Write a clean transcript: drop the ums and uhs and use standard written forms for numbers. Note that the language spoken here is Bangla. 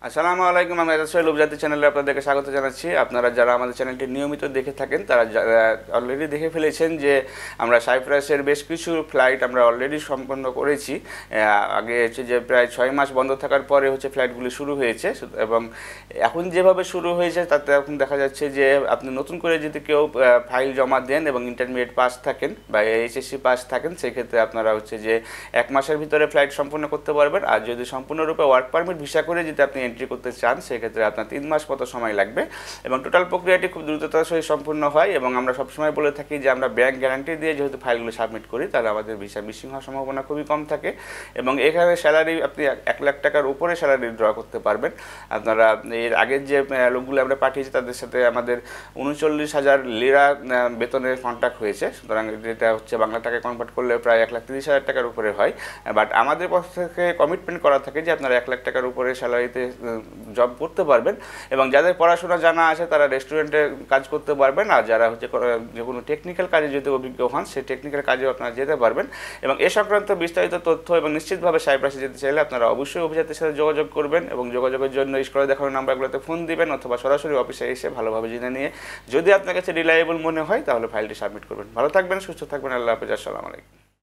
আসসালামু আলাইকুম। আমি রাজা সোহেল উপজাতি চ্যানেলে আপনাদেরকে স্বাগত জানাচ্ছি। আপনারা যারা আমাদের চ্যানেলটি নিয়মিত দেখে থাকেন তারা অলরেডি দেখে ফেলেছেন যে আমরা সাইপ্রাসের বেশ কিছু ফ্লাইট আমরা অলরেডি সম্পন্ন করেছি। আগে হচ্ছে যে প্রায় 6 মাস বন্ধ থাকার পরে হচ্ছে ফ্লাইটগুলি শুরু হয়েছে, এবং এখন যেভাবে শুরু হয়েছে তাতে এখন দেখা যাচ্ছে যে আপনি নতুন করে যদি কেউ ফাইল জমা দেন এবং ইন্টারমিডিয়েট পাস থাকেন বা এইচএসসি পাস থাকেন, সেক্ষেত্রে আপনারা হচ্ছে যে 1 মাসের ভিতরে ফ্লাইট সম্পূর্ণ করতে পারবেন। আর যদি সম্পূর্ণরূপে ওয়ার্ক পারমিট ভিসা করে যদি আপনি এন্ট্রি করতে চান, সেক্ষেত্রে আপনার 3 মাস মতো সময় লাগবে এবং টোটাল প্রক্রিয়াটি খুব দ্রুততার সহিত সম্পূর্ণ হয়। এবং আমরা সবসময় বলে থাকি যে আমরা ব্যাংক গ্যারান্টি দিয়ে যেহেতু ফাইলগুলো সাবমিট করি, তাহলে আমাদের ভিসা মিসিং হওয়ার সম্ভাবনা খুবই কম থাকে। এবং এখানে স্যালারি আপনি 1 লাখ টাকার উপরে স্যালারি ড্র করতে পারবেন। আপনারা এর আগের যে লোকগুলো আমরা পাঠিয়েছি তাদের সাথে আমাদের 39,000 লিরা বেতনের কন্ট্যাক্ট হয়েছে। সুতরাং এটা হচ্ছে বাংলা টাকায় কনভার্ট করলে প্রায় 1,30,000 টাকার উপরে হয়। বাট আমাদের পক্ষ থেকে কমিটমেন্ট করা থাকে যে আপনারা 1 লাখ টাকার উপরে স্যালারিতে জব করতে পারবেন। এবং যাদের পড়াশোনা জানা আছে তারা রেস্টুরেন্টে কাজ করতে পারবেন, আর যারা হচ্ছে যে কোনো টেকনিক্যাল কাজে যদি অভিজ্ঞ হন, সেই টেকনিক্যাল কাজেও আপনারা যেতে পারবেন। এবং এ সংক্রান্ত বিস্তারিত তথ্য এবং নিশ্চিতভাবে সাইপ্রাসে যেতে চাইলে আপনারা অবশ্যই অভিজাতের সাথে যোগাযোগ করবেন এবং যোগাযোগের জন্য স্ক্রিনে দেখানো নাম্বারগুলোতে ফোন দিবেন অথবা সরাসরি অফিসে এসে ভালোভাবে জেনে নিয়ে যদি আপনার কাছে রিলায়েবল মনে হয় তাহলে ফাইলটি সাবমিট করবেন। ভালো থাকবেন, সুস্থ থাকবেন। আল্লাহ হাফেজ। আসসালামু আলাইকুম।